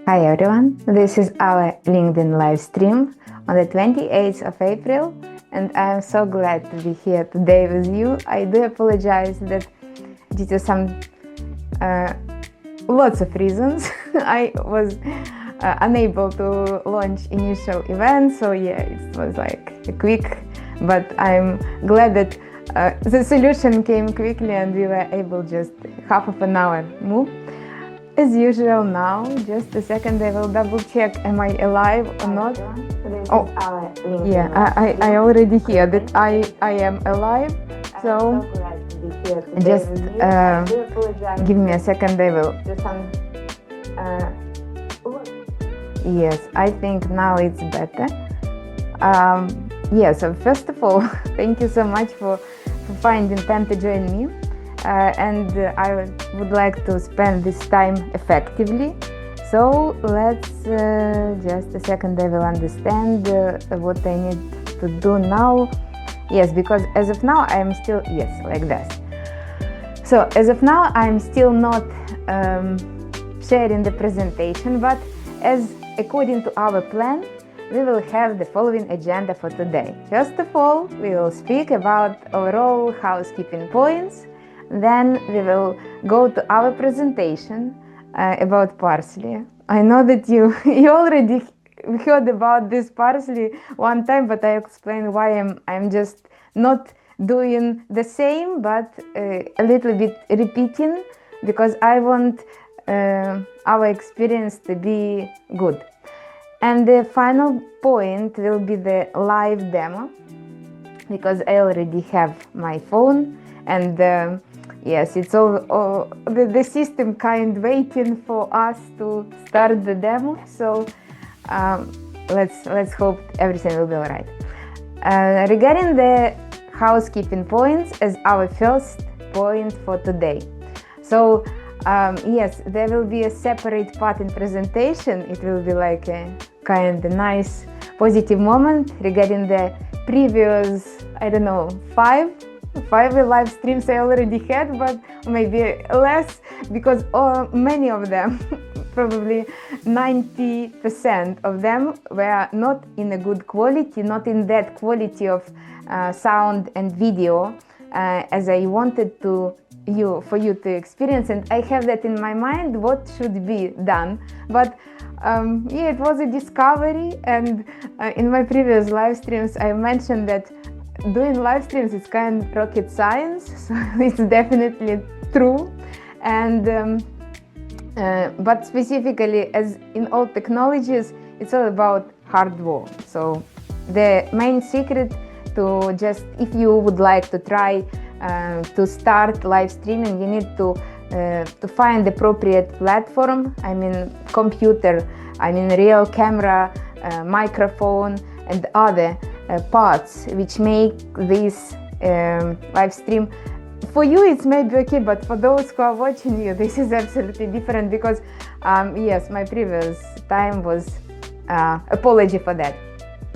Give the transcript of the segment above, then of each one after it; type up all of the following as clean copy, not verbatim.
Hi everyone, this is our LinkedIn live stream on the 28th of April, and I'm so glad to be here today with you. I do apologize that due to some lots of reasons I was unable to launch initial event, so yeah, it was like a quick, but I'm glad that the solution came quickly and we were able just half of an hour move. As usual now, just a second, I will double check, am I alive or not? Oh, yeah, I already hear that I am alive, so just give me a second, I will. Yes, I think now it's better. Yeah, so first of all, thank you so much for finding time to join me. And I would like to spend this time effectively. So let's just a second, I will understand what I need to do now. Yes, because as of now I'm still, yes, like this. So as of now I'm still not sharing the presentation, but as according to our plan, we will have the following agenda for today. First of all, we will speak about overall housekeeping points. Then we will go to our presentation about Parsley. I know that you already heard about this Parsley one time, but I explain why I'm just not doing the same, but a little bit repeating, because I want our experience to be good. And the final point will be the live demo, because I already have my phone and yes, it's all the system kind waiting for us to start the demo. So let's hope everything will be all right. Regarding the housekeeping points as our first point for today. So yes, there will be a separate part in presentation. It will be like a kind of nice positive moment regarding the previous, I don't know, five live streams I already had, but maybe less, because many of them, probably 90% of them, were not in a good quality, not in that quality of sound and video as I wanted for you to experience, and I have that in my mind what should be done. But yeah, it was a discovery, and in my previous live streams I mentioned that doing live streams is kind of rocket science, so it's definitely true. And but specifically, as in all technologies, it's all about hard work. So the main secret to just, if you would like to try to start live streaming, you need to find the appropriate platform. I mean computer, I mean real camera, microphone, and other parts which make this live stream. For you it's maybe okay, but for those who are watching you, this is absolutely different, because yes, my previous time was apology for that.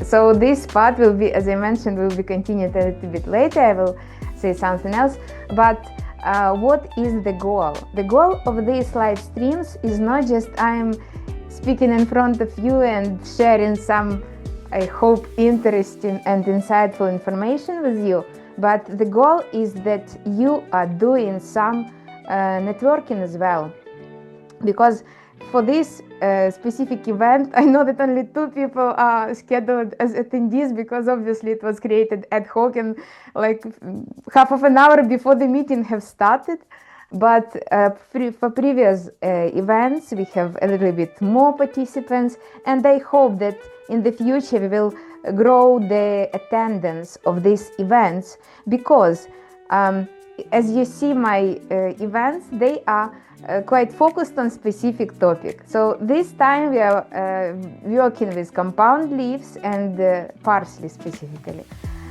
So this part will be, as I mentioned, will be continued a little bit later. I will say something else, but what is the goal? The goal of these live streams is not just I'm speaking in front of you and sharing some, I hope, interesting and insightful information with you, but the goal is that you are doing some networking as well. Because for this specific event, I know that only 2 people are scheduled as attendees, because obviously it was created ad hoc and like half of an hour before the meeting have started. But for previous events, we have a little bit more participants, and I hope that in the future we will grow the attendance of these events, because as you see my events, they are quite focused on specific topic. So this time we are working with compound leaves and parsley specifically.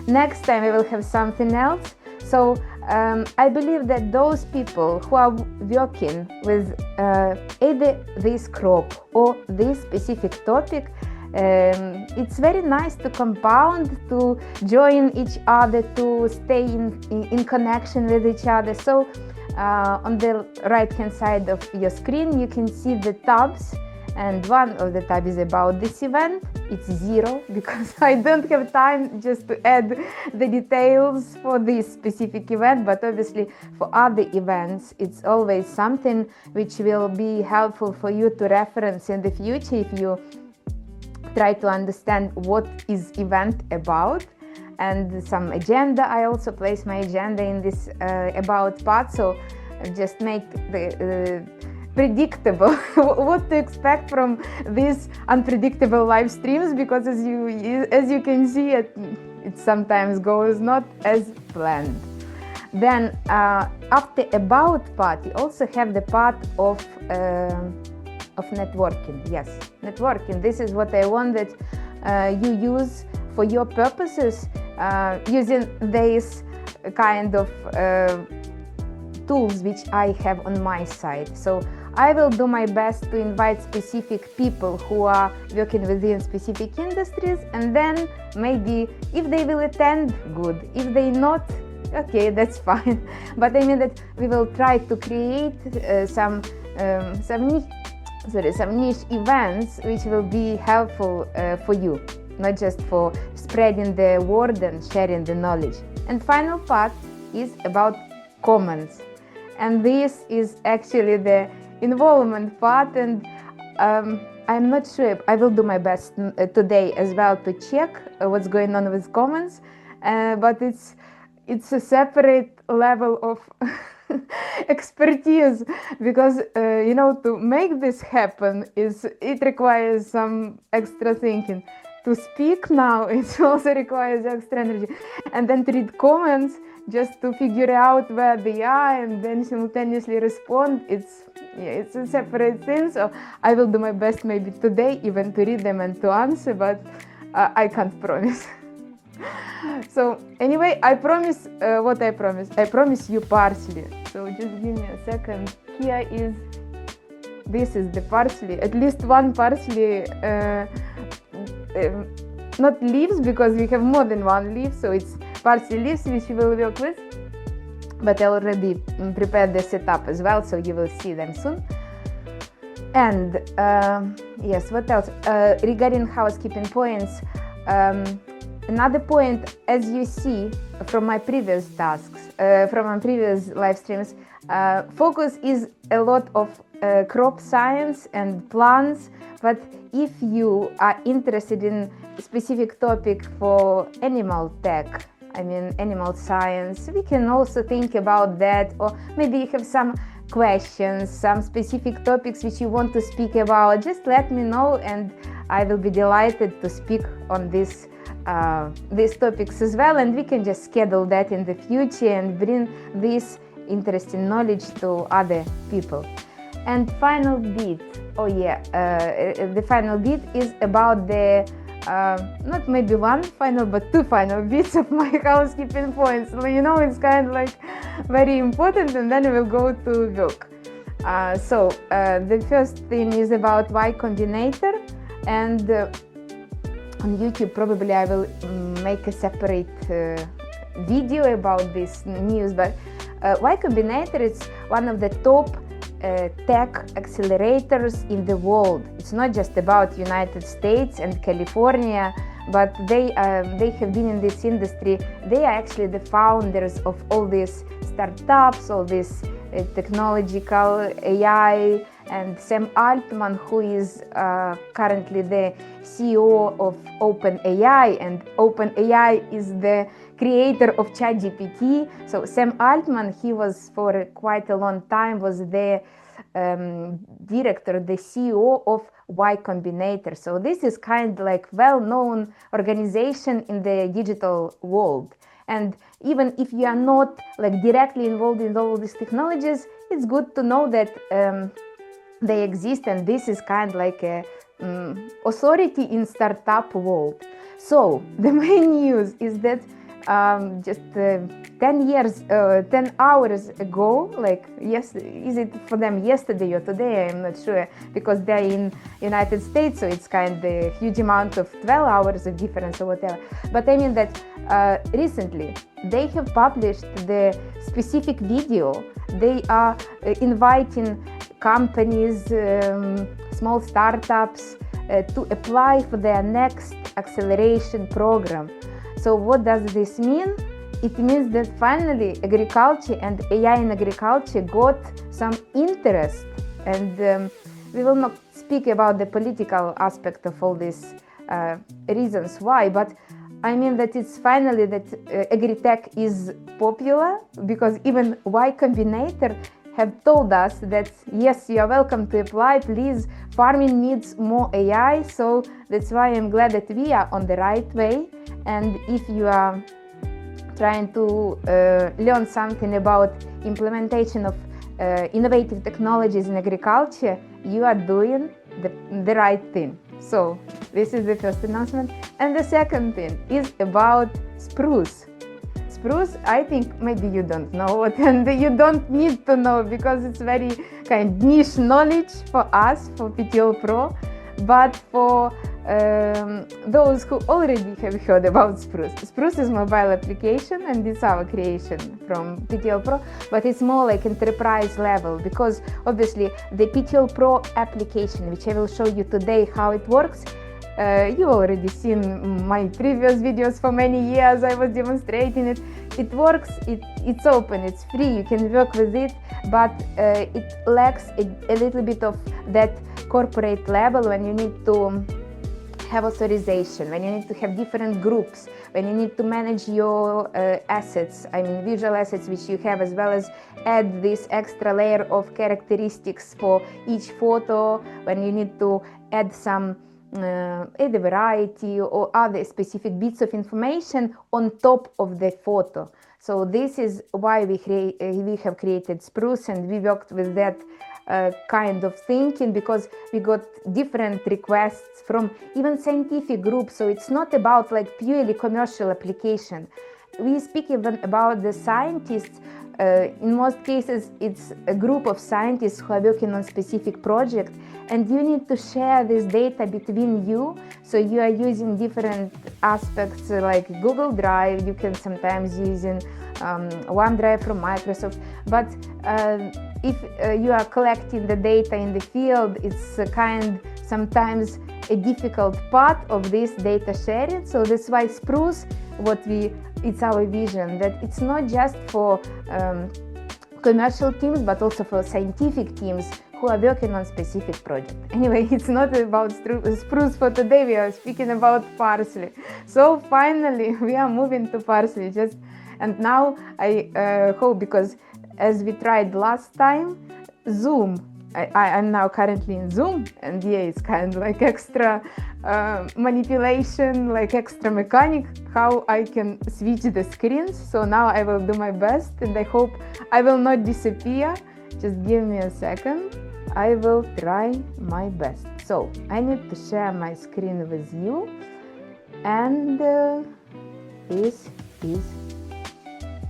Next time we will have something else. So I believe that those people who are working with either this crop or this specific topic, it's very nice to compound, to join each other, to stay in connection with each other. So on the right hand side of your screen you can see the tabs, and one of the tabs is about this event. It's 0 because I don't have time just to add the details for this specific event, but obviously for other events it's always something which will be helpful for you to reference in the future if you try to understand what is event about. And some agenda, I also place my agenda in this about part, so just make the predictable what to expect from these unpredictable live streams, because as you can see it sometimes goes not as planned. Then after about part you also have the part of networking. Yes, networking. This is what I want that you use for your purposes, using these kind of tools which I have on my side. So I will do my best to invite specific people who are working within specific industries, and then maybe if they will attend, good. If they not, okay, that's fine. But I mean that we will try to create some niche events which will be helpful for you, not just for spreading the word and sharing the knowledge. And final part is about comments, and this is actually the involvement part, and I'm not sure. I will do my best today as well to check what's going on with comments, but it's a separate level of expertise, because to make this happen it requires some extra thinking. To speak now, it also requires extra energy, and then to read comments just to figure out where they are and then simultaneously respond, it's a separate thing. So I will do my best maybe today even to read them and to answer, but I can't promise. So anyway, I promise what I promise. I promise you parsley. So just give me a second. This is the parsley, at least one parsley, not leaves, because we have more than one leaf, so it's parsley leaves which we will work with, but I already prepared the setup as well, so you will see them soon. And yes, what else? Regarding housekeeping points, another point, as you see from my previous tasks, from my previous live streams, focus is a lot of crop science and plants, but if you are interested in a specific topic for animal tech, I mean animal science, we can also think about that, or maybe you have some questions, some specific topics which you want to speak about, just let me know and I will be delighted to speak on these topics as well, and we can just schedule that in the future and bring this interesting knowledge to other people. And final bit, the final bit is about the not maybe one final but two final bits of my housekeeping points. It's kind of like very important, and then we will go to work. So the first thing is about Y Combinator, and on YouTube probably I will make a separate video about this news, but Y Combinator is one of the top tech accelerators in the world. It's not just about United States and California, but they have been in this industry. They are actually the founders of all these startups, all these technological AI and Sam Altman, who is currently the CEO of OpenAI, and OpenAI is the creator of ChatGPT. So Sam Altman, he was for quite a long time was the director, the CEO of Y Combinator. So this is kind of like well-known organization in the digital world. And even if you are not like directly involved in all these technologies, it's good to know that they exist, and this is kind of like a authority in startup world. So the main news is that just 10 hours ago, like yes, is it for them yesterday or today? I'm not sure, because they're in United States, so it's kind of a huge amount of 12 hours of difference or whatever. But I mean that recently they have published the specific video. They are inviting companies, small startups to apply for their next acceleration program. So what does this mean? It means that finally agriculture and AI in agriculture got some interest, and we will not speak about the political aspect of all these reasons why, but I mean that it's finally that agri-tech is popular, because even Y Combinator have told us that yes, you are welcome to apply, please, farming needs more AI. So that's why I'm glad that we are on the right way. And if you are trying to learn something about implementation of innovative technologies in agriculture, you are doing the right thing. So this is the first announcement. And the second thing is about Spruce. Spruce, I think maybe you don't know it, and you don't need to know, because it's very kind of niche knowledge for us, for Petiole Pro. But for those who already have heard about Spruce, Spruce is mobile application, and it's our creation from Petiole Pro, but it's more like enterprise level, because obviously the Petiole Pro application, which I will show you today how it works, you already seen my previous videos for many years. I was demonstrating it. It works, it's open, it's free, you can work with it, but it lacks a little bit of that corporate level when you need to have authorization, when you need to have different groups, when you need to manage your assets, I mean visual assets which you have, as well as add this extra layer of characteristics for each photo, when you need to add some either variety or other specific bits of information on top of the photo. So this is why we have created Spruce, and we worked with that kind of thinking, because we got different requests from even scientific groups. So it's not about like purely commercial application. We speak even about the scientists. In most cases, it's a group of scientists who are working on specific project, and you need to share this data between you. So you are using different aspects like Google Drive. You can sometimes using OneDrive from Microsoft. But if you are collecting the data in the field, it's sometimes a difficult part of this data sharing. So that's why Spruce, it's our vision that it's not just for commercial teams, but also for scientific teams who are working on specific projects. Anyway, it's not about Spruce for today, we are speaking about Parsley. So finally, we are moving to Parsley. And now I hope, because as we tried last time, Zoom, I'm now currently in Zoom, and yeah, it's kind of like extra manipulation, like extra mechanic, how I can switch the screens. So now I will do my best, and I hope I will not disappear. Just give me a second. I will try my best. So I need to share my screen with you, and this is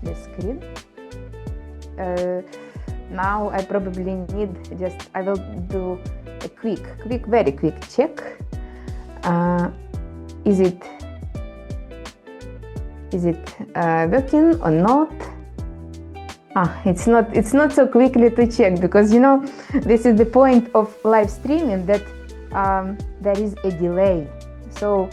the screen. Now I probably need I will do a very quick check. Is it working or not? It's not so quickly to check, because you know this is the point of live streaming, that there is a delay. So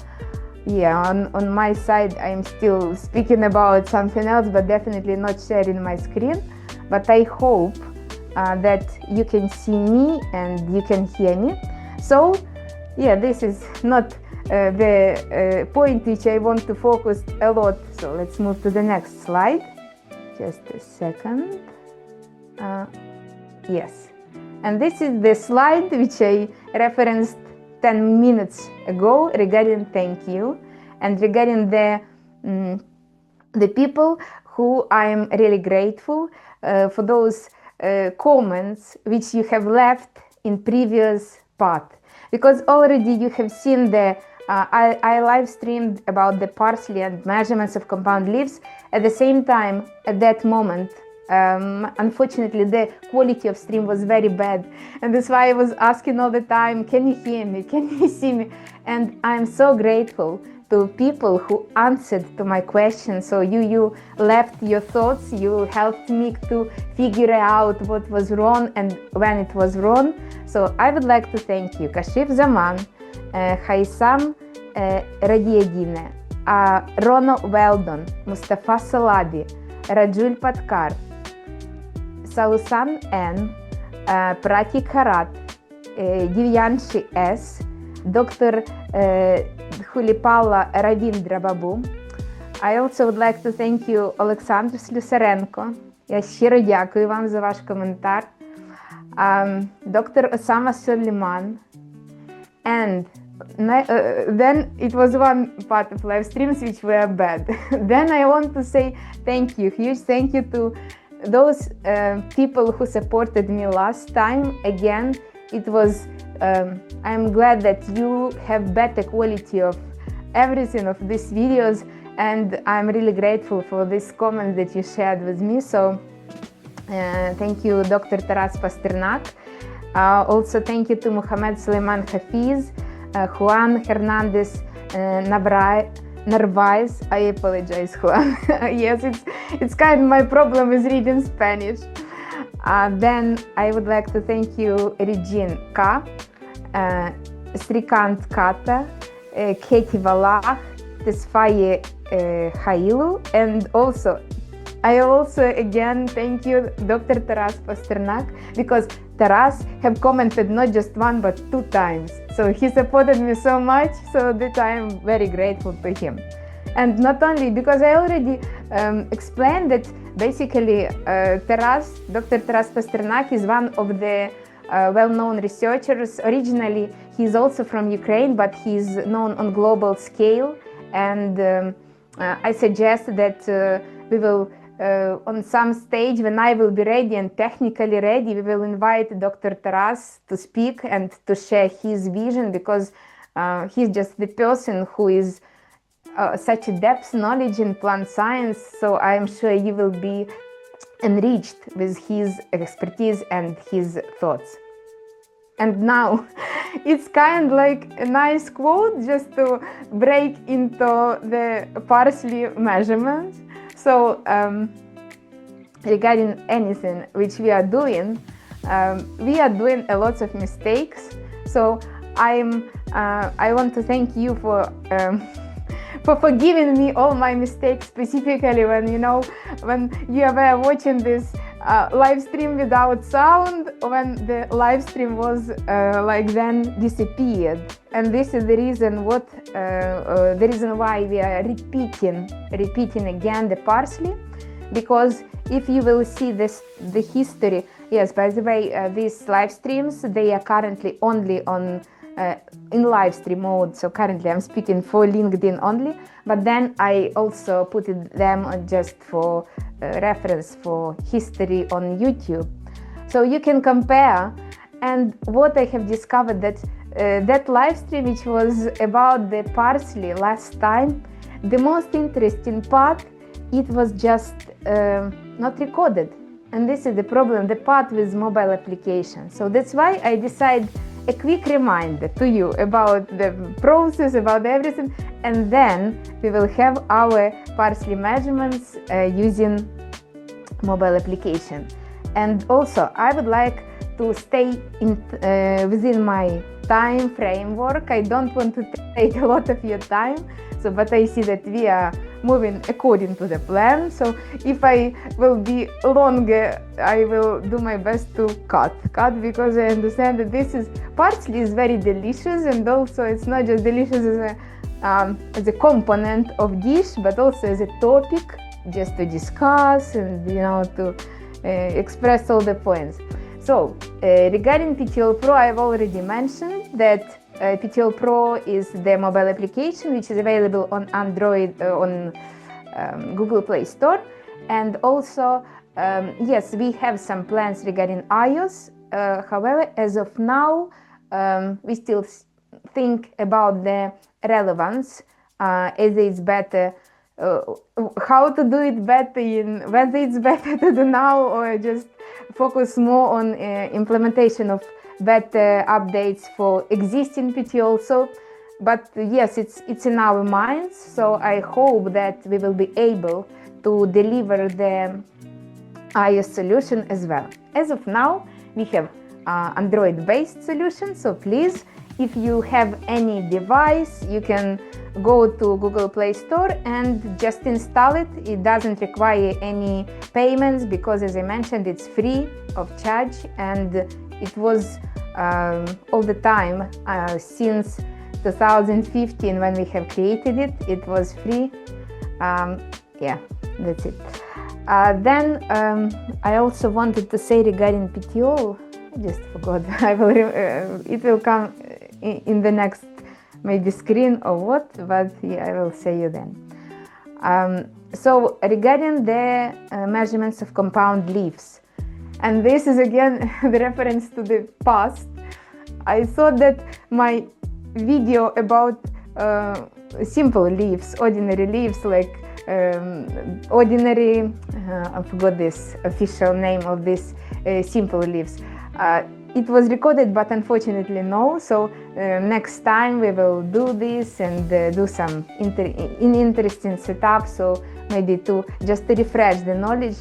yeah, on my side I'm still speaking about something else, but definitely not sharing my screen. But I hope that you can see me and you can hear me. So yeah, this is not the point which I want to focus a lot. So let's move to the next slide. Just a second. Yes. And this is the slide which I referenced 10 minutes ago regarding thank you and regarding the people who I am really grateful for those comments which you have left in previous part. Because already you have seen the I live streamed about the parsley and measurements of compound leaves. At the same time, at that moment, unfortunately, the quality of stream was very bad. And that's why I was asking all the time, can you hear me? Can you see me? And I'm so grateful to people who answered to my questions. So you left your thoughts, you helped me to figure out what was wrong and when it was wrong. So I would like to thank you, Kashif Zaman, Haysam Radiadine, Rono Weldon, Mustafa Salabi, Rajul Patkar, Sausan N, Pratik Harat, Divyanshi S, Dr. Hulipala Ravindra Babu. I also would like to thank you, Олександр Слюсаренко. Я щиро дякую вам за ваш коментар. Dr. Osama Suleiman. And then it was one part of live streams which were bad. Then I want to say thank you, huge thank you to those people who supported me last time. Again, it was I'm glad that you have better quality of everything of these videos, and I'm really grateful for this comment that you shared with me. So thank you, Dr. Taras Pasternak. Also thank you to Mohamed Suleiman Hafiz, Juan Hernandez Narvaez. I apologize, Juan. Yes, it's kind of my problem with reading Spanish. Then I would like to thank you, Regine K, Srikant Kata, Katie Valach, Tesfaye Hailu, and I also again thank you, Dr. Taras Pasternak, because Taras have commented not just one but 2 times. So he supported me so much, so that I am very grateful to him. And not only because I already explained that basically Dr. Taras Pasternak is one of the well-known researchers. Originally, he's also from Ukraine, but he's known on global scale. And I suggest that we will, on some stage, when I will be ready and technically ready, we will invite Dr. Taras to speak and to share his vision, because he's just the person who is such a depth knowledge in plant science. So I'm sure you will be enriched with his expertise and his thoughts. And now it's kind of like a nice quote just to break into the parsley measurements. So regarding anything which we are doing a lot of mistakes. So I want to thank you for forgiving me all my mistakes, specifically when you were watching this live stream without sound, when the live stream was then disappeared. And this is the reason why we are repeating again the parsley, because if you will see the history. Yes, by the way, these live streams, they are currently only on in live stream mode. So currently I'm speaking for LinkedIn only, but then I also put them on just for reference for history on YouTube. So you can compare. And what I have discovered that live stream, which was about the parsley last time, the most interesting part, it was just not recorded. And this is the problem, the part with mobile application. So that's why I decided a quick reminder to you about the process, about everything, and then we will have our parsley measurements using mobile application. And also, I would like to stay within my time framework. I don't want to take a lot of your time, but I see that we are moving according to the plan. So if I will be longer, I will do my best to cut because I understand that parsley is very delicious, and also it's not just delicious as a component of dish, but also as a topic just to discuss and to express all the points. So regarding Petiole Pro, I've already mentioned that Petiole Pro is the mobile application which is available on Android, on Google Play Store, and also yes, we have some plans regarding iOS. However, as of now, we still think about the relevance, as it's better, how to do it better, whether it's better to do now or just focus more on implementation of better updates for existing Petiole. So, but yes, it's in our minds. So I hope that we will be able to deliver the iOS solution as well. As of now, we have Android-based solution. So please, if you have any device, you can go to Google Play Store and just install it. It doesn't require any payments because, as I mentioned, it's free of charge, and it was all the time since 2015 when we have created it. It was free. Yeah, that's it. Then I also wanted to say regarding Petiole. I just forgot. It will come in the next maybe screen or what, but yeah, I will say you then. So regarding the measurements of compound leaves, and this is again the reference to the past. I thought that my video about simple leaves, ordinary leaves, like ordinary, I forgot this official name of this simple leaves. It was recorded, but unfortunately no. So next time we will do this and do some interesting setup. So maybe just to refresh the knowledge.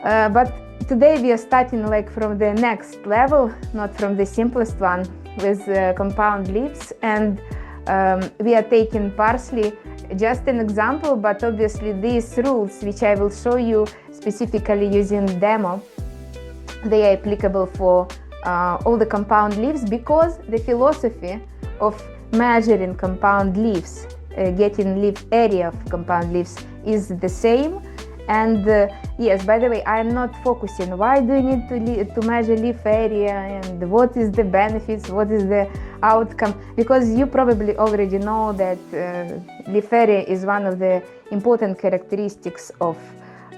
But today we are starting like from the next level, not from the simplest one, with compound leaves, and we are taking parsley, just an example, but obviously these rules, which I will show you specifically using demo, they are applicable for all the compound leaves, because the philosophy of measuring compound leaves, getting leaf area of compound leaves is the same. And yes, by the way, I am not focusing why do you need to measure leaf area and what is the benefits, what is the outcome, because you probably already know that leaf area is one of the important characteristics of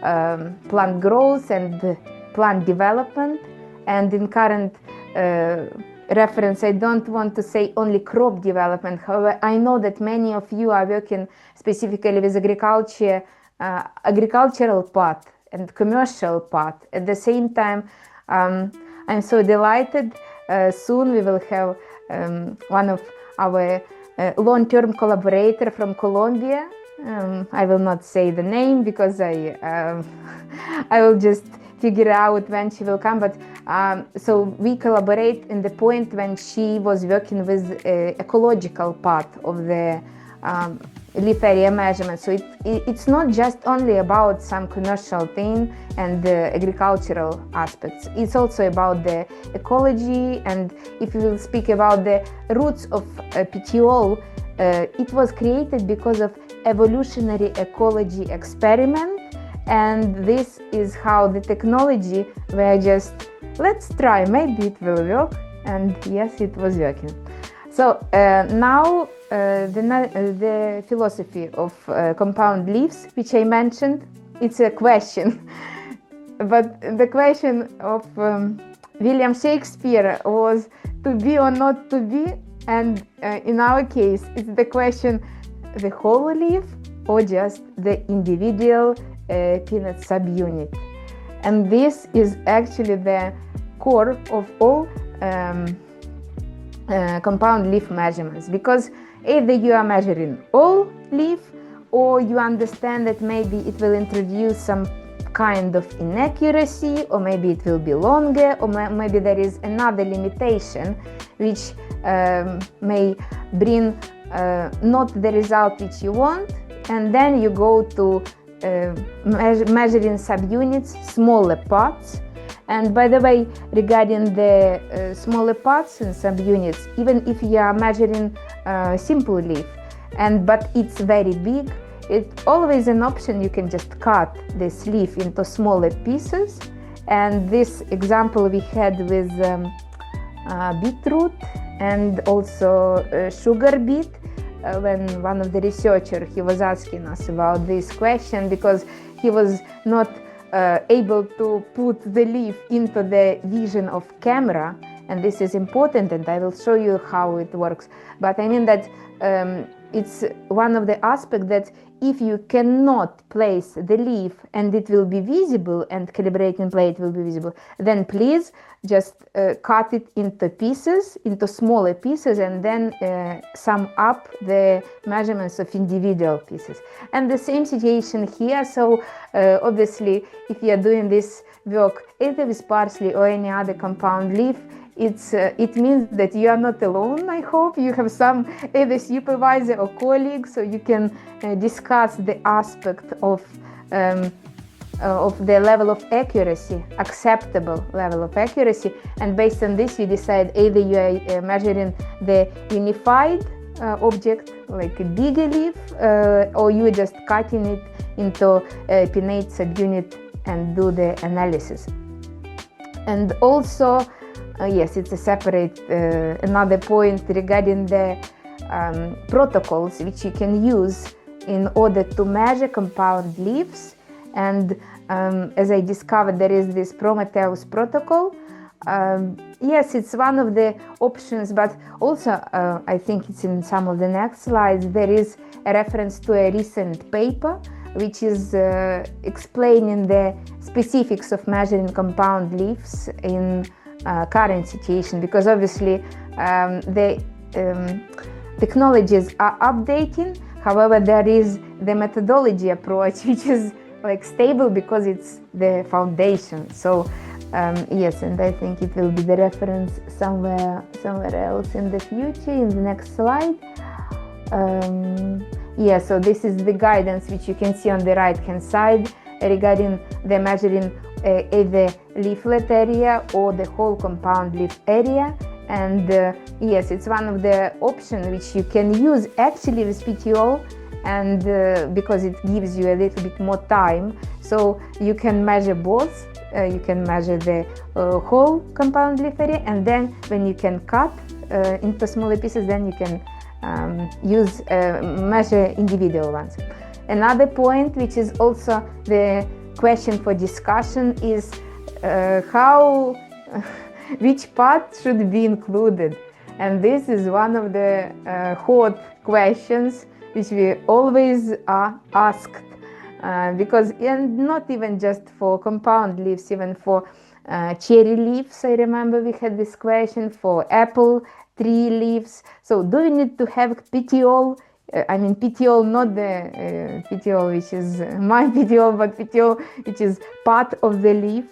plant growth and plant development. And in current reference, I don't want to say only crop development. However, I know that many of you are working specifically with agricultural part and commercial part. At the same time, I'm so delighted. Soon we will have one of our long-term collaborator from Colombia. I will not say the name because I will just figure out when she will come. But so we collaborate in the point when she was working with ecological part of the leaf area measurement. So it's not just only about some commercial thing and the agricultural aspects. It's also about the ecology. And if we will speak about the roots of Petiole, it was created because of evolutionary ecology experiment. And this is how the technology were just, let's try, maybe it will work. And yes, it was working. So now the philosophy of compound leaves, which I mentioned, it's a question. But the question of William Shakespeare was to be or not to be. And in our case, it's the question, the whole leaf or just the individual peanut subunit. And this is actually the core of all compound leaf measurements, because either you are measuring all leaf, or you understand that maybe it will introduce some kind of inaccuracy, or maybe it will be longer, or maybe there is another limitation which may bring not the result which you want. and then you go to measuring subunits, smaller parts. And by the way, regarding the smaller parts and subunits, even if you are measuring simple leaf, but it's very big, it's always an option. You can just cut this leaf into smaller pieces. And this example we had with beetroot and also sugar beet, when one of the researchers, he was asking us about this question because he was not able to put the leaf into the vision of camera, and this is important, and I will show you how it works. But I mean that it's one of the aspects that if you cannot place the leaf and it will be visible and calibrating plate will be visible, then please just cut it into pieces, into smaller pieces, and then sum up the measurements of individual pieces. And the same situation here. So obviously, if you are doing this work either with parsley or any other compound leaf, it means that you are not alone. I hope you have some either supervisor or colleague, so you can discuss the aspect of the level of accuracy, acceptable level of accuracy, and based on this you decide either you are measuring the unified object like a bigger leaf, or you are just cutting it into a pinnate subunit and do the analysis. And also yes, it's a separate another point regarding the protocols which you can use in order to measure compound leaves. And as I discovered, there is this Prometheus protocol. Yes, it's one of the options, but also I think it's in some of the next slides. There is a reference to a recent paper which is explaining the specifics of measuring compound leaves in current situation, because obviously the technologies are updating. However, there is the methodology approach which is like stable because it's the foundation. So yes, and I think it will be the reference somewhere else in the future, in the next slide. Yeah, so this is the guidance which you can see on the right hand side regarding the measuring either leaflet area or the whole compound leaf area. And yes, it's one of the options which you can use actually with Petiole, and because it gives you a little bit more time, so you can measure both. You can measure the whole compound leaf area, and then when you can cut into smaller pieces, then you can measure individual ones. Another point, which is also the question for discussion, is which part should be included. And this is one of the hot questions which we always are asked, because, and not even just for compound leaves, even for cherry leaves, I remember we had this question, for apple tree leaves. So do we need to have petiole? I mean petiole, not the petiole which is my petiole, but petiole which is part of the leaf.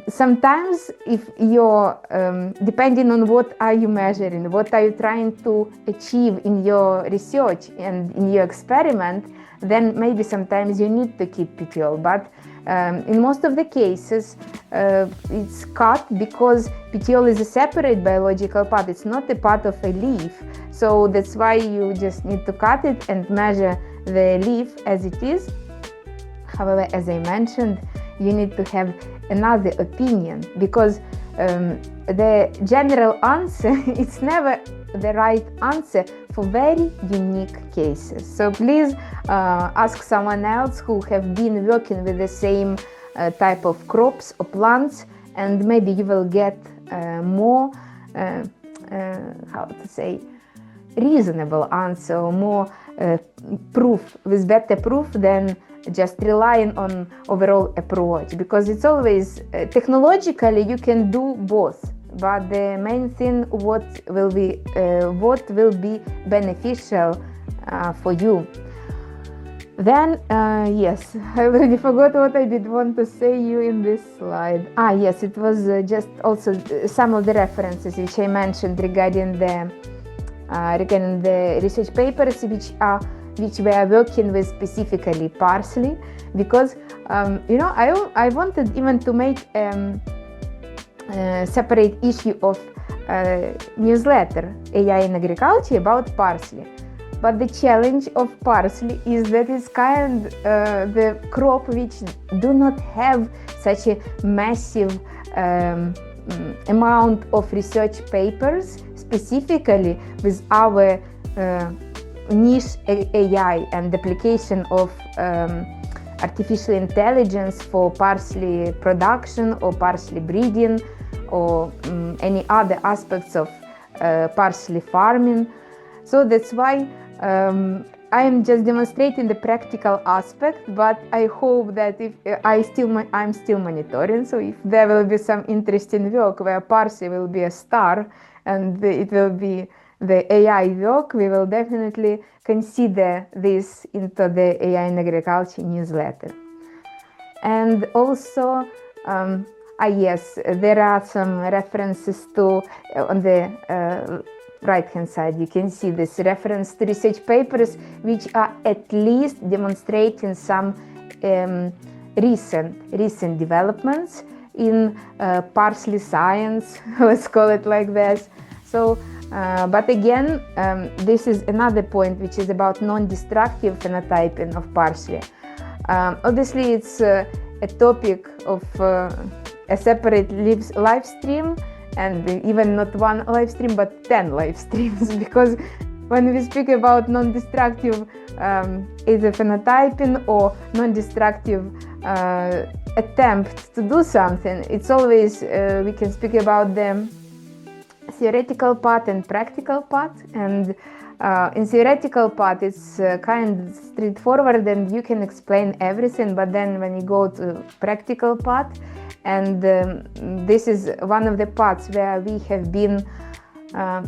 Sometimes if you're depending on what are you measuring, what are you trying to achieve in your research and in your experiment, then maybe sometimes you need to keep petiole. But in most of the cases it's cut because petiole is a separate biological part. It's not a part of a leaf, so that's why you just need to cut it and measure the leaf as it is. However, as I mentioned, you need to have another opinion, because the general answer it's never the right answer for very unique cases. So please ask someone else who have been working with the same type of crops or plants, and maybe you will get more how to say, reasonable answer, or more proof, with better proof than just relying on overall approach, because it's always technologically you can do both, but the main thing what will be beneficial for you. Then yes, I already forgot what I did want to say you in this slide. Yes, it was just also some of the references which I mentioned regarding the research papers which are which we are working with specifically parsley, because I wanted even to make separate issue of newsletter AI in Agriculture about parsley. But the challenge of parsley is that it's kind of the crop which do not have such a massive amount of research papers, specifically with our niche AI and application of artificial intelligence for parsley production or parsley breeding or any other aspects of parsley farming. So that's why I am just demonstrating the practical aspect, but I hope that if I'm still monitoring, so if there will be some interesting work where parsley will be a star and it will be the AI work, we will definitely consider this into the AI in Agriculture newsletter. And also, yes, there are some references to, on the right hand side, you can see this reference to research papers which are at least demonstrating some recent developments in parsley science, let's call it like this. So but again, this is another point which is about non-destructive phenotyping of parsley. Obviously it's a topic of a separate live stream, and even not one live stream but 10 live streams, because when we speak about non-destructive either phenotyping or non-destructive attempt to do something, it's always we can speak about the theoretical part and practical part. And in theoretical part it's kind of straightforward and you can explain everything, but then when you go to practical part, and this is one of the parts where we have been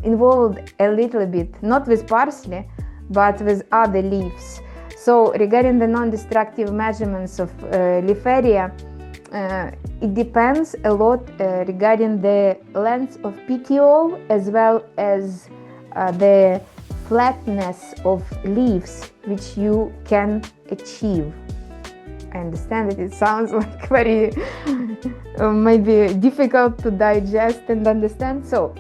involved a little bit, not with parsley, but with other leaves. So regarding the non-destructive measurements of leaf area, it depends a lot regarding the length of petiole as well as the flatness of leaves which you can achieve. I understand that it sounds like very maybe difficult to digest and understand. So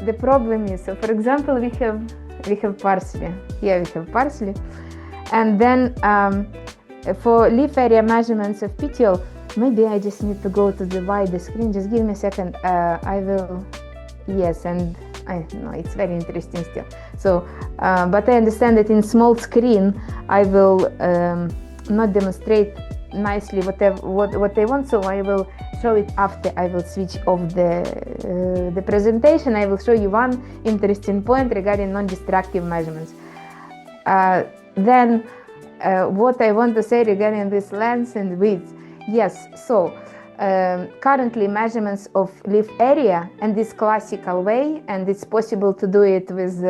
the problem is, so for example, we have parsley. Here we have parsley, and then for leaf area measurements of petiole, maybe I just need to go to the wider screen. Just give me a second. I will. Yes, and I know it's very interesting still. So, but I understand that in small screen I will not demonstrate nicely what I want, so I will show it after I will switch off the presentation. I will show you one interesting point regarding non-destructive measurements. Then what I want to say regarding this length and width. Yes, so currently measurements of leaf area and this classical way, and it's possible to do it with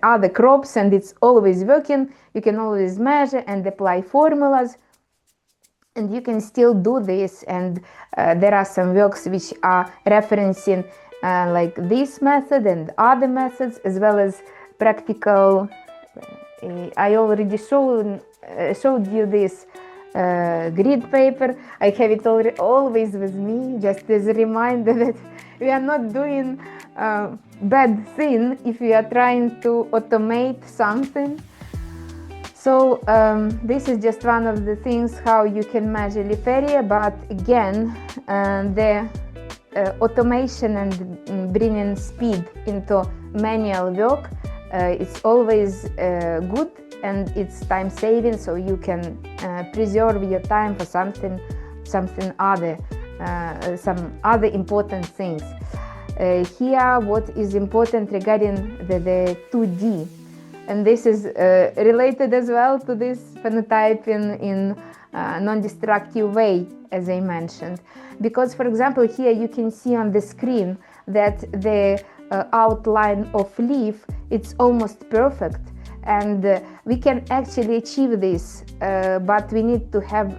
other crops, and it's always working. You can always measure and apply formulas, and you can still do this. And there are some works which are referencing like this method and other methods, as well as practical. I already showed you this grid paper. I have it always with me, just as a reminder that we are not doing bad thing if we are trying to automate something. So this is just one of the things how you can measure leaf area, but again the automation and bringing speed into manual work, it's always good, and it's time saving, so you can preserve your time for something other, some other important things. Here what is important regarding the 2D, and this is related as well to this phenotyping in non-destructive way, as I mentioned, because for example here you can see on the screen that the outline of leaf, it's almost perfect, and we can actually achieve this, but we need to have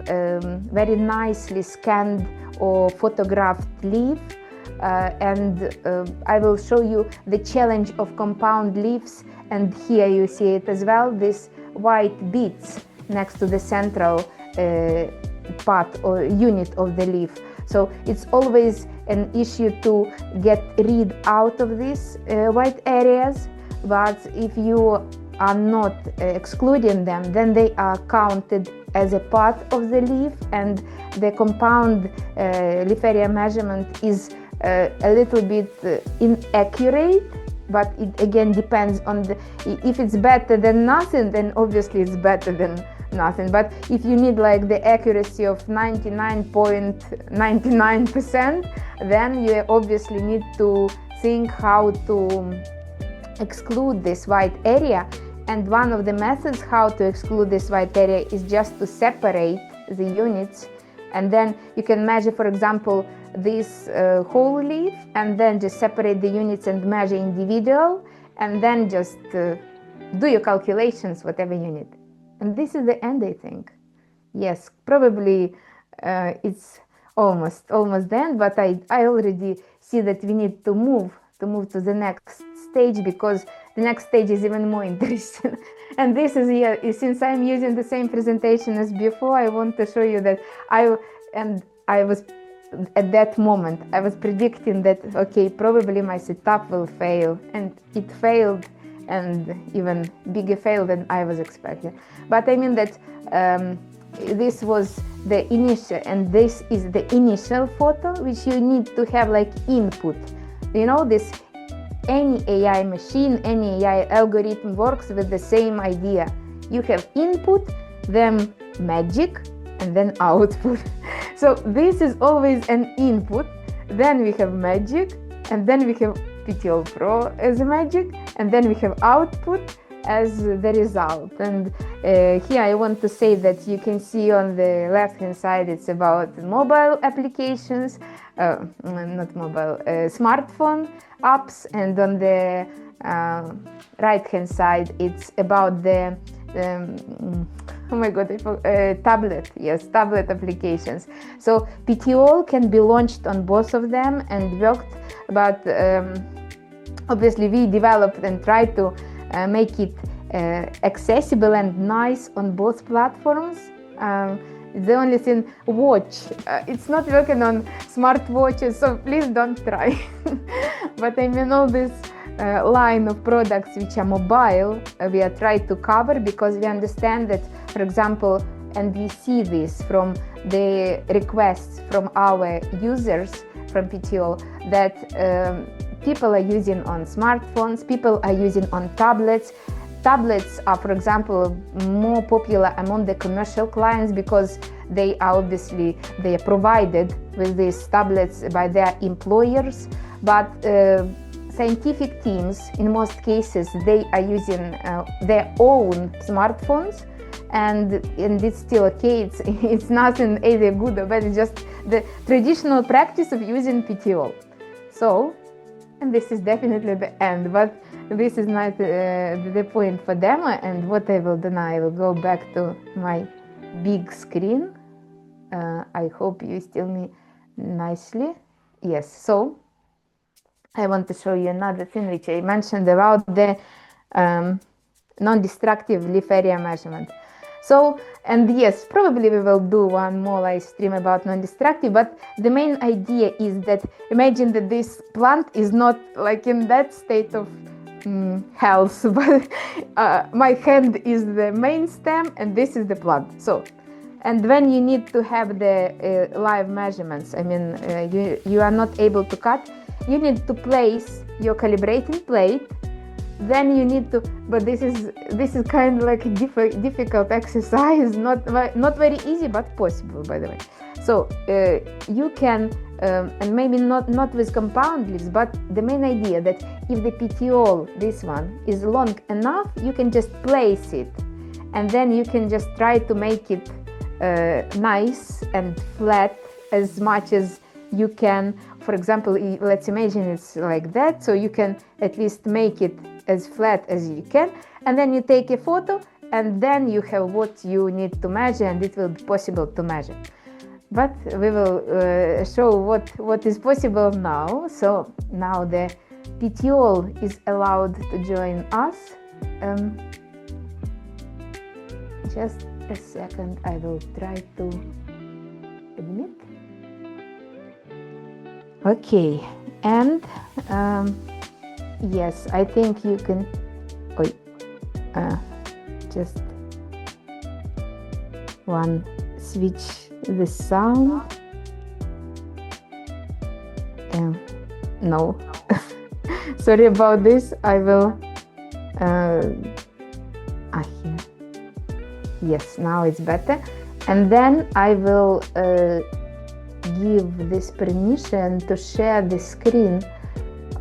very nicely scanned or photographed leaf, and I will show you the challenge of compound leaves, and here you see it as well. This white bits next to the central part or unit of the leaf. So it's always an issue to get rid out of these white areas, but if you are not excluding them, then they are counted as a part of the leaf, and the compound leaf area measurement is a little bit inaccurate, but it again depends on if it's better than nothing, then obviously it's better than nothing. But if you need like the accuracy of 99.99%, then you obviously need to think how to exclude this white area. And one of the methods how to exclude this white area is just to separate the units, and then you can measure, for example, this whole leaf, and then just separate the units and measure individual, and then just do your calculations, whatever you need. And this is the end, I think. Yes, probably it's almost the end, but I already see that we need to move to the next stage, because the next stage is even more interesting. And this is, since I'm using the same presentation as before, I want to show you that I was at that moment, I was predicting that, okay, probably my setup will fail, and it failed, and even bigger fail than I was expecting. But I mean that this was the initial, and this is the initial photo, which you need to have like input. You know, any AI machine, any AI algorithm works with the same idea. You have input, then magic, and then output. So this is always an input, then we have magic, and then we have Petiole Pro as a magic, and then we have output as the result. And here I want to say that you can see on the left hand side it's about mobile applications, not mobile, smartphone apps, and on the right hand side it's about the oh my god, tablet, yes, tablet applications. So Petiole can be launched on both of them and worked, but obviously we developed and tried to make it accessible and nice on both platforms. The only thing, watch, it's not working on smartwatches, so please don't try. But I mean, all this line of products which are mobile, we are trying to cover, because we understand that, for example, and we see this from the requests from our users from Petiole, that people are using on smartphones, people are using on tablets. Tablets are, for example, more popular among the commercial clients because they are obviously they are provided with these tablets by their employers. But scientific teams, in most cases, they are using their own smartphones, and it's still okay. It's nothing either good or bad. It's just the traditional practice of using Petiole. So, and this is definitely the end, but this is not the point for demo. And what I will do now, I will go back to my big screen. I hope you see me nicely. Yes, so I want to show you another thing which I mentioned about the non-destructive leaf area measurement. So, and yes, probably we will do one more live stream about non-destructive, but the main idea is that imagine that this plant is not like in that state of health, but my hand is the main stem and this is the plant. So, and when you need to have the live measurements, I mean, you are not able to cut, you need to place your calibrating plate. Then you need to, but this is kind of like a difficult exercise, not very easy, but possible, by the way. So you can, and maybe not with compound leaves, but the main idea that if the petiole, this one, is long enough, you can just place it, and then you can just try to make it nice and flat as much as you can. For example, let's imagine it's like that, so you can at least make it as flat as you can, and then you take a photo, and then you have what you need to measure, and it will be possible to measure. But we will show what is possible now. So now the petiole is allowed to join us. Just a second, I will try to admit. Okay, and yes, I think you can just one switch the sound. No, sorry about this. I will here. Yes, now it's better. And then I will give this permission to share the screen.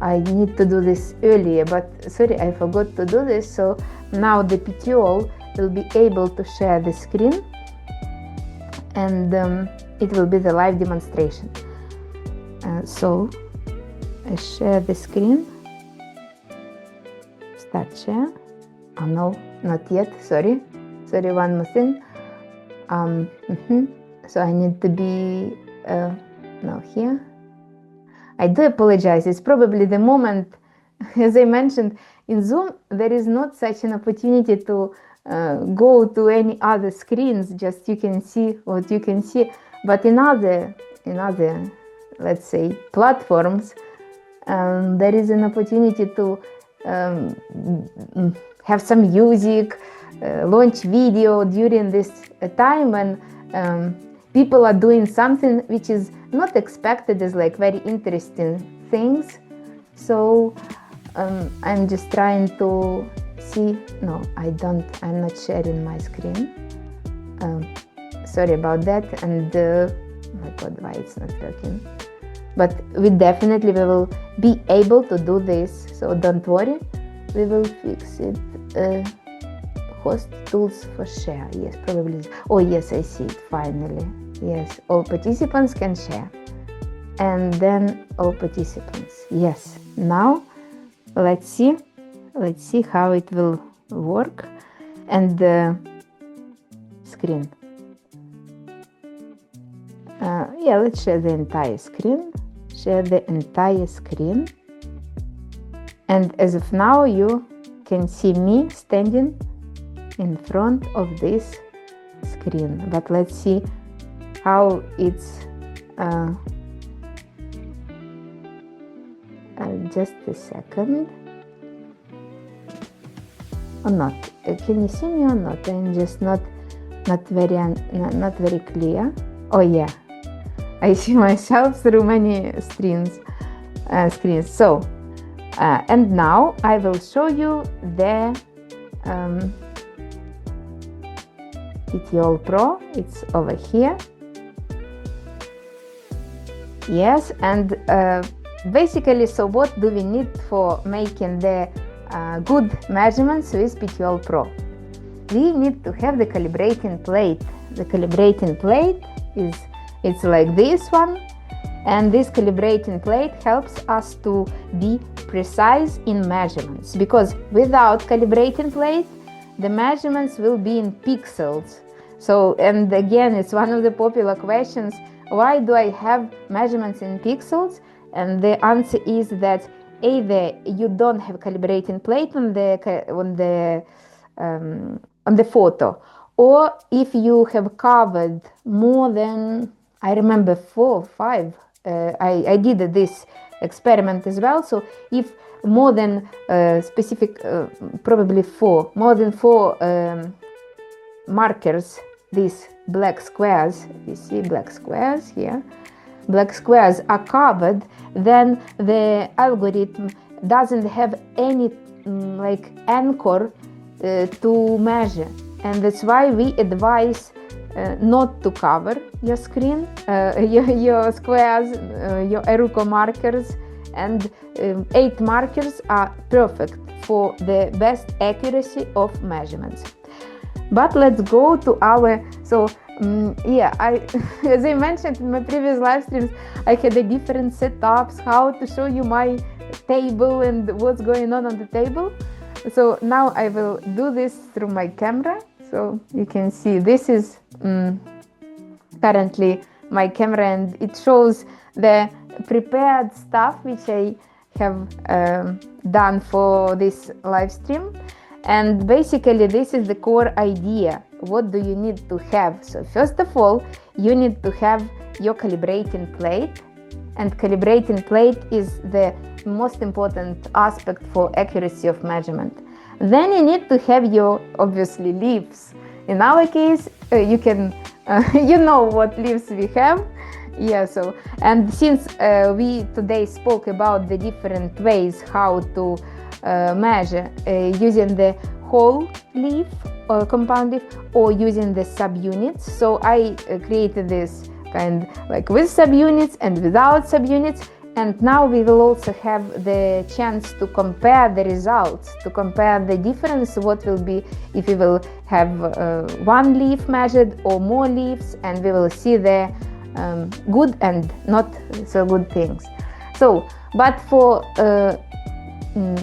I need to do this earlier, but sorry, I forgot to do this. So now the Petiole will be able to share the screen, and it will be the live demonstration. So I share the screen. Start share. Oh no, not yet. Sorry, one more thing. So I need to be now here. I do apologize. It's probably the moment, as I mentioned, in Zoom there is not such an opportunity to go to any other screens. Just you can see what you can see. But in other, let's say, platforms, there is an opportunity to have some music, launch video during this time when people are doing something which is not expected as like very interesting things. So I'm just trying to see. No, I'm not sharing my screen. Sorry about that. And oh my God, why it's not working? But we will be able to do this. So don't worry, we will fix it. Host tools for share. Yes, probably. Oh yes, I see it finally. Yes, all participants can share. And then all participants. Yes. Now let's see how it will work. And the screen. Yeah, let's share the entire screen. And as of now, you can see me standing in front of this screen. But let's see how it's just a second. Or not. Can you see me or not? I'm just not very clear. Oh yeah, I see myself through many screens. So and now I will show you the Petiole Pro. It's over here. Yes, and basically, so what do we need for making the good measurements with Petiole Pro? We need to have the calibrating plate. The calibrating plate it's like this one, and this calibrating plate helps us to be precise in measurements, because without calibrating plate the measurements will be in pixels. So, and again, it's one of the popular questions, why do I have measurements in pixels? And the answer is that either you don't have calibrating plate on the photo, or if you have covered more than, I remember 4 or 5, I did this experiment as well. So if more than probably 4 markers, these black squares, you see black squares here, black squares are covered, then the algorithm doesn't have any like anchor to measure, and that's why we advise not to cover your screen, your squares, your ArUco markers, and 8 markers are perfect for the best accuracy of measurements. But let's go to our, as I mentioned in my previous live streams, I had a different setups, how to show you my table and what's going on the table. So now I will do this through my camera. So you can see this is currently my camera, and it shows the prepared stuff which I have done for this live stream. And basically this is the core idea. What do you need to have? So first of all, you need to have your calibrating plate, and calibrating plate is the most important aspect for accuracy of measurement. Then you need to have your, obviously, leaves. In our case, you can, you know what leaves we have. Yeah, so, and since we today spoke about the different ways how to measure using the whole leaf or compound leaf or using the subunits, so I created this kind like with subunits and without subunits. And now we will also have the chance to compare the results, to compare the difference, what will be if we will have one leaf measured or more leaves, and we will see the good and not so good things. So, but for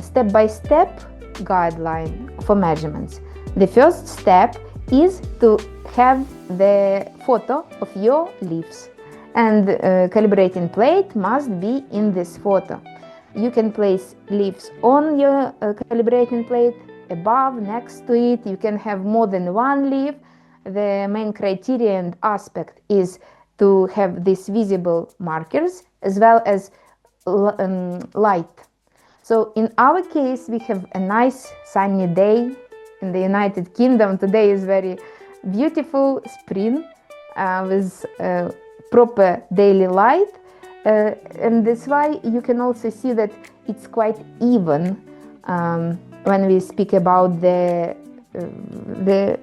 step-by-step guideline for measurements, the first step is to have the photo of your leaves. And calibrating plate must be in this photo. You can place leaves on your calibrating plate, above, next to it. You can have more than one leaf. The main criteria and aspect is to have these visible markers as well as light. So in our case, we have a nice sunny day in the United Kingdom. Today is very beautiful spring with proper daily light, and that's why you can also see that it's quite even when we speak about the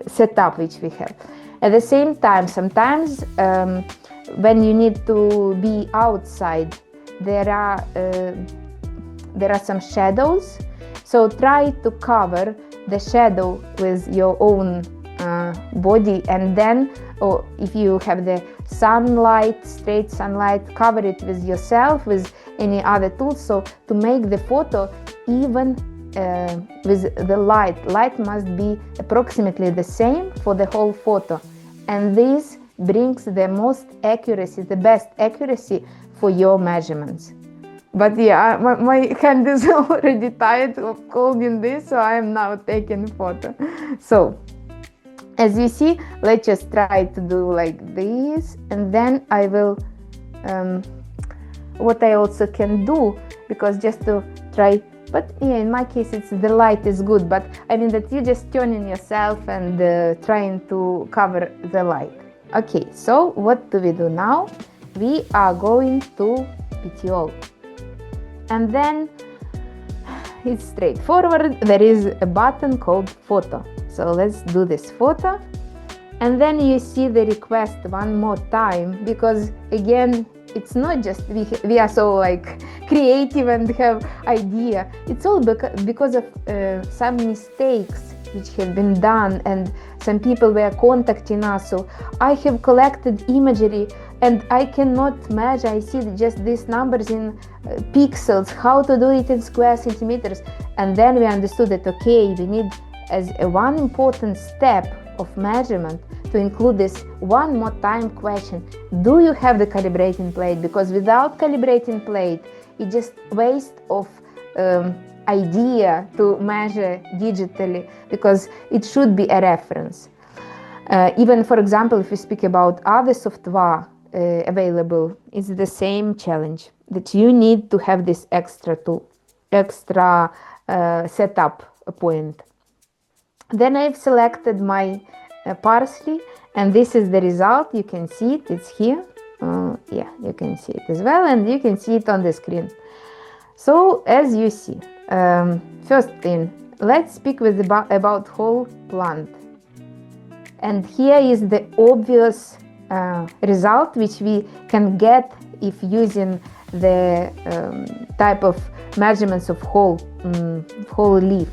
setup which we have. At the same time, sometimes when you need to be outside, there are some shadows, so try to cover the shadow with your own body, and then, or if you have the sunlight, straight sunlight, cover it with yourself, with any other tools, so to make the photo even with the light must be approximately the same for the whole photo, and this brings the most accuracy, the best accuracy for your measurements. But yeah, my hand is already tired of holding this, so I am now taking photo. So as you see, let's just try to do like this, and then I will, what I also can do, because just to try, but yeah, in my case it's the light is good, but I mean that you just turning yourself and trying to cover the light. Okay, so what do we do now? We are going to Petiole, and then it's straightforward. There is a button called photo. So let's do this photo, and then you see the request one more time, because again, it's not just we are so like creative and have idea. It's all because of some mistakes which have been done, and some people were contacting us. So I have collected imagery and I cannot measure. I see just these numbers in pixels, how to do it in square centimeters. And then we understood that okay, we need as a one important step of measurement to include this one more time question: do you have the calibrating plate? Because without calibrating plate, it's just waste of idea to measure digitally, because it should be a reference. Even for example, if we speak about other software available, it's the same challenge, that you need to have this extra tool, extra setup point. Then I've selected my parsley, and this is the result. You can see it, it's here. Yeah, you can see it as well, and you can see it on the screen. So as you see, first thing, let's speak about whole plant. And here is the obvious result which we can get if using the type of measurements of whole leaf.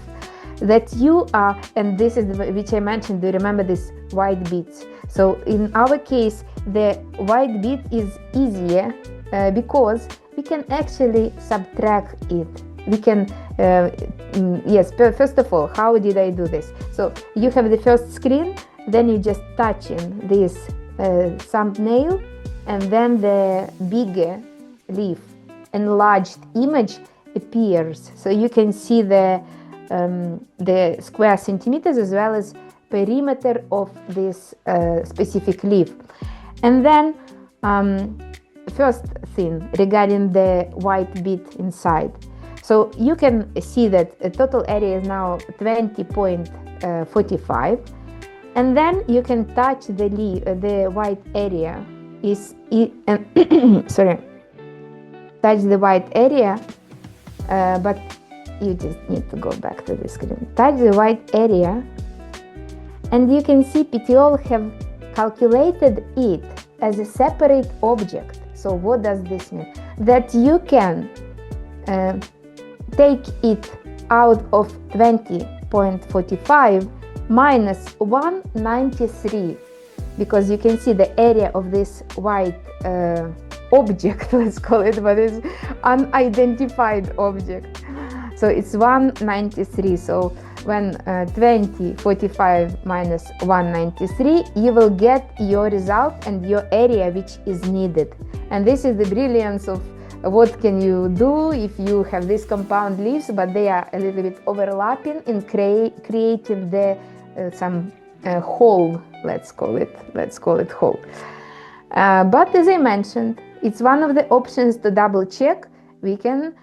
That you are, and this is which I mentioned, do you remember this white bits? So in our case, the white bit is easier because we can actually subtract it. We can, yes, first of all, how did I do this? So you have the first screen, then you just touching this thumbnail, and then the bigger leaf, enlarged image appears. So you can see the the square centimeters as well as perimeter of this specific leaf. And then first thing regarding the white bit inside. So you can see that the total area is now 20.45, and then you can touch the white area touch the white area, but you just need to go back to the screen. Touch the white area, and you can see Petiole have calculated it as a separate object. So what does this mean? That you can take it out of 20.45 minus 193, because you can see the area of this white object, let's call it, but it's unidentified object. So it's 193. So when 20.45 minus 193, you will get your result and your area which is needed. And this is the brilliance of what can you do if you have these compound leaves, but they are a little bit overlapping in creating the some hole, let's call it hole. But as I mentioned, it's one of the options to double check. We can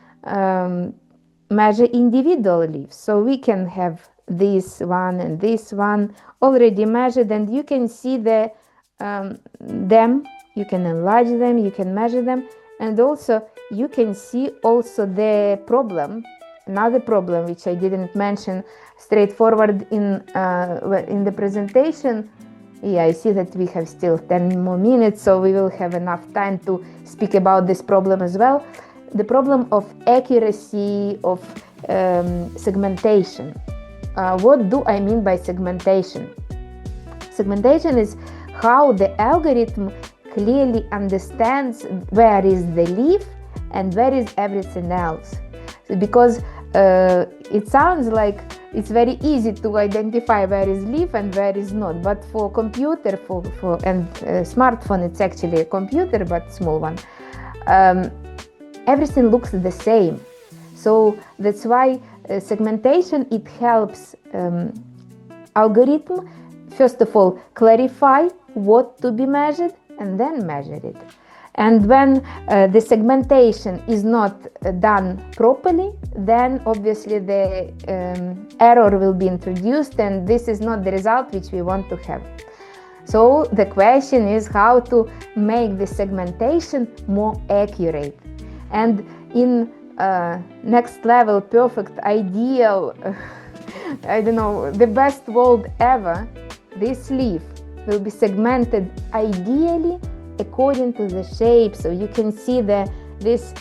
measure individual leaves. So we can have this one and this one already measured, and you can see them, you can enlarge them, you can measure them, and also you can see also the problem, another problem which I didn't mention straightforward in the presentation. Yeah, I see that we have still 10 more minutes, so we will have enough time to speak about this problem as well. The problem of accuracy of segmentation. What do I mean by segmentation? Segmentation is how the algorithm clearly understands where is the leaf and where is everything else. Because it sounds like it's very easy to identify where is leaf and where is not, but for computer and smartphone, it's actually a computer but small one. Everything looks the same. So that's why segmentation, it helps algorithm first of all clarify what to be measured and then measure it. And when the segmentation is not done properly, then obviously the error will be introduced, and this is not the result which we want to have. So the question is how to make the segmentation more accurate. And in next level, perfect, ideal, I don't know, the best world ever, this leaf will be segmented ideally according to the shape. So you can see these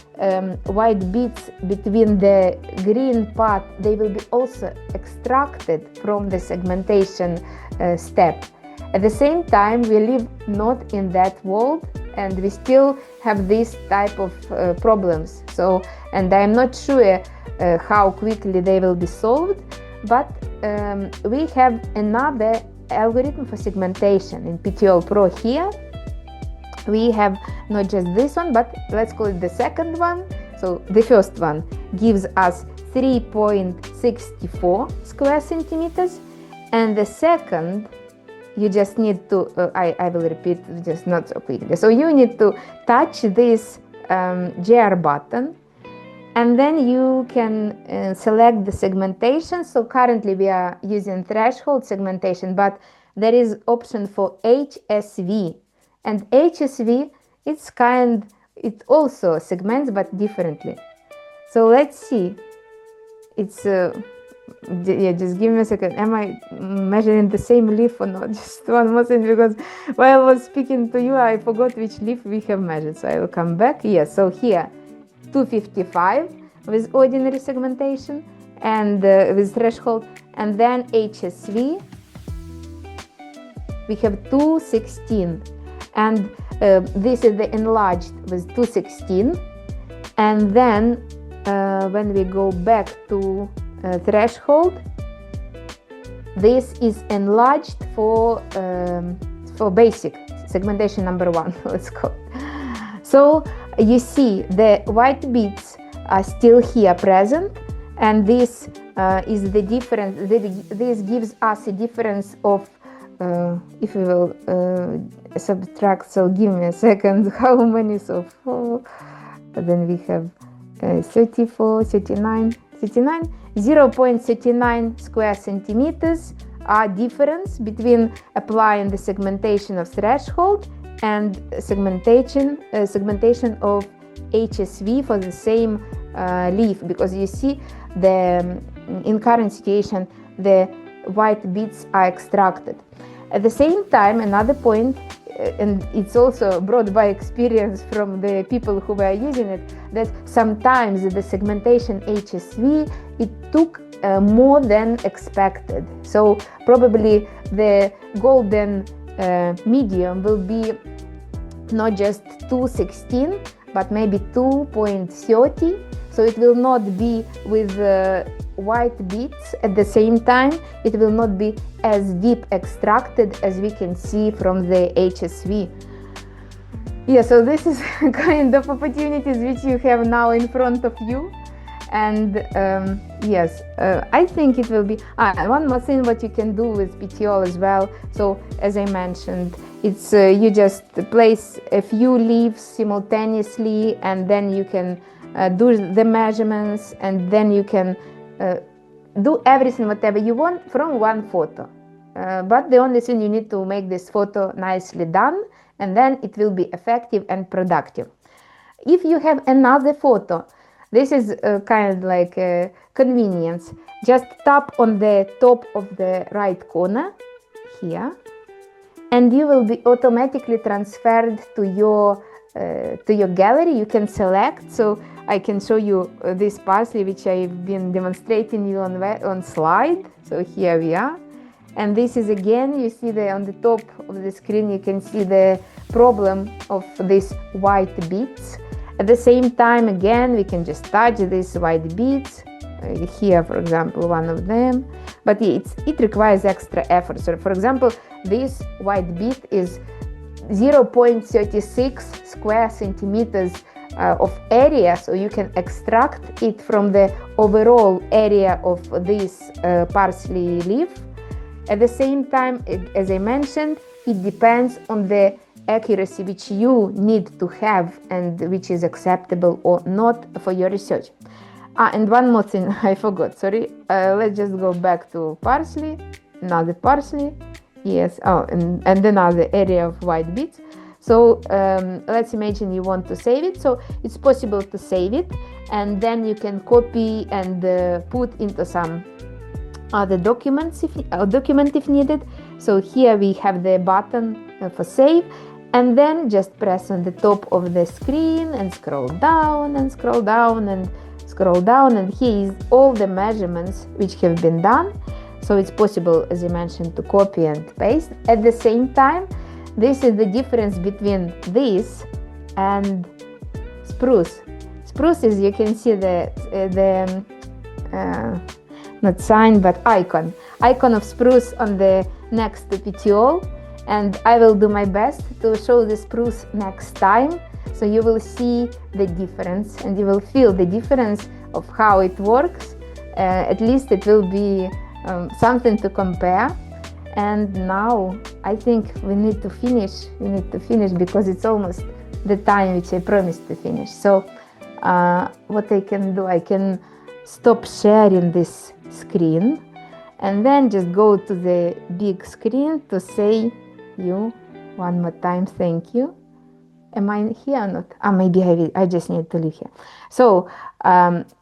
white bits between the green part, they will be also extracted from the segmentation step. At the same time, we live not in that world, and we still have this type of problems. So, and I'm not sure how quickly they will be solved, but we have another algorithm for segmentation in Petiole Pro here. We have not just this one, but let's call it the second one. So the first one gives us 3.64 square centimeters, and the second, you just need to, I will repeat, just not so quickly. So you need to touch this gear button, and then you can select the segmentation. So currently we are using threshold segmentation, but there is option for HSV. And HSV, it also segments, but differently. So let's see. It's yeah, just give me a second. Am I measuring the same leaf or not? Just one more thing, because while I was speaking to you, I forgot which leaf we have measured. So I will come back. Yes, so here 255 with ordinary segmentation and with threshold, and then HSV we have 216, and this is the enlarged with 216, and then when we go back to threshold, this is enlarged for basic segmentation number 1, let's call it. So you see the white bits are still here present, and this is the difference. This gives us a difference of, if we will subtract, so give me a second, how many, so 4, then we have 34, 39, 0.39 square centimeters are difference between applying the segmentation of threshold and segmentation of HSV for the same leaf, because you see in current situation the white bits are extracted. At the same time, another point, and it's also brought by experience from the people who were using it, that sometimes the segmentation HSV, it took more than expected. So probably the golden medium will be not just 216, but maybe 2.30. So it will not be with white bits. At the same time, it will not be as deep extracted as we can see from the HSV. Yeah, so this is kind of opportunities which you have now in front of you. And yes, I think it will be one more thing what you can do with petiole as well. So as I mentioned, it's you just place a few leaves simultaneously, and then you can do the measurements, and then you can do everything whatever you want from one photo. But the only thing, you need to make this photo nicely done, and then it will be effective and productive. If you have another photo, this is kind of like a convenience. Just tap on the top of the right corner here, and you will be automatically transferred to your gallery. You can select. So I can show you this parsley which I've been demonstrating you on slide. So here we are, and this is again, you see on the top of the screen, you can see the problem of these white bits. At the same time, again, we can just touch these white bits. Here, for example, one of them. But it requires extra effort. So, for example, this white bit is 0.36 square centimeters of area. So you can extract it from the overall area of this parsley leaf. At the same time, as I mentioned, it depends on the accuracy which you need to have and which is acceptable or not for your research. And one more thing I forgot, sorry. Let's just go back to parsley, another parsley, yes, and another area of white bits. So let's imagine you want to save it. So it's possible to save it, and then you can copy and put into some other documents document if needed. So here we have the button for save, and then just press on the top of the screen and scroll down and scroll down and scroll down, and here is all the measurements which have been done. So it's possible, as I mentioned, to copy and paste. At the same time, this is the difference between this and Spruce. Spruce is, you can see the not sign but icon of Spruce on the next to petiole, and I will do my best to show the Spruce next time, so you will see the difference and you will feel the difference of how it works. At least it will be something to compare. And now I think we need to finish because it's almost the time which I promised to finish. So what I can do, I can stop sharing this screen and then just go to the big screen to say you one more time thank you. Am I here or not? Maybe I just need to leave here. So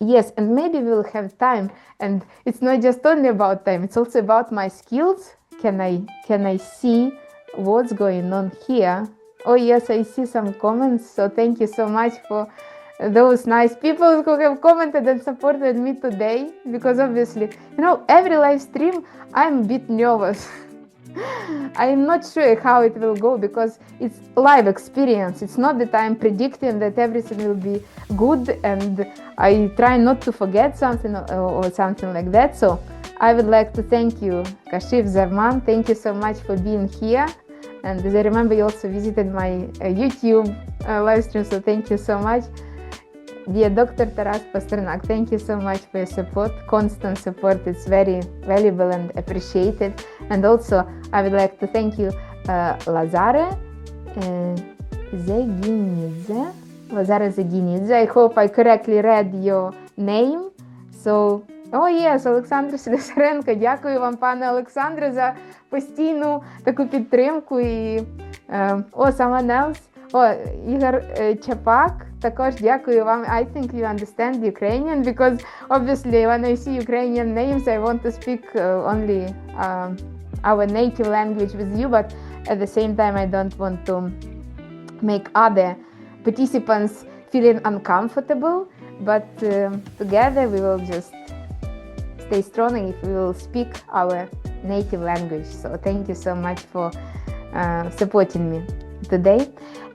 yes, and maybe we'll have time, and it's not just only about time, it's also about my skills. Can I see what's going on here? Oh yes, I see some comments, so thank you so much for those nice people who have commented and supported me today, because obviously, every live stream I'm a bit nervous. I'm not sure how it will go because it's live experience. It's not that I'm predicting that everything will be good, and I try not to forget something or something like that. So I would like to thank you, Kashif Zarman. Thank you so much for being here. And as I remember, you also visited my YouTube live stream, so thank you so much. dear Dr. Taras Pasternak, thank you so much for your support, constant support. It's very valuable and appreciated. And also, I would like to thank you, Lazare Zeginidze. Lazare Zeginidze. I hope I correctly read your name. So, oh yes, Олександр Слюсаренко. Дякую вам, пане Олександре, за постійну таку підтримку. І, someone else. Ігор Чапак. Також дякую вам. I think you understand Ukrainian, because obviously when I see Ukrainian names, I want to speak only our native language with you, but at the same time, I don't want to make other participants feeling uncomfortable, but together we will just stay strong if we will speak our native language. So thank you so much for supporting me today.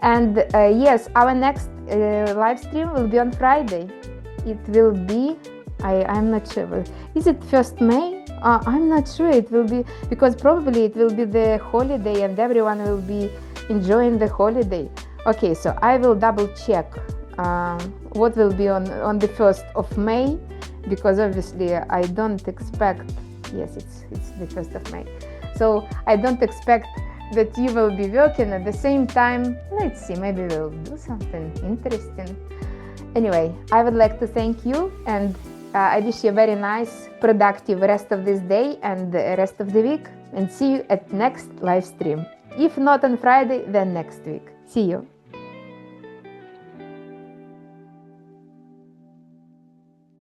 And yes, our next live stream will be on Friday. It will be, I'm not sure, is it 1st May? I'm not sure. It will be, because probably it will be the holiday and everyone will be enjoying the holiday. Okay, so I will double check what will be on the 1st of May, because obviously I don't expect, yes, it's the 1st of May. So I don't expect that you will be working at the same time. Let's see, maybe we'll do something interesting. Anyway, I would like to thank you, and I wish you a very nice, productive rest of this day and the rest of the week, and see you at next live stream. If not on Friday, then next week. See you.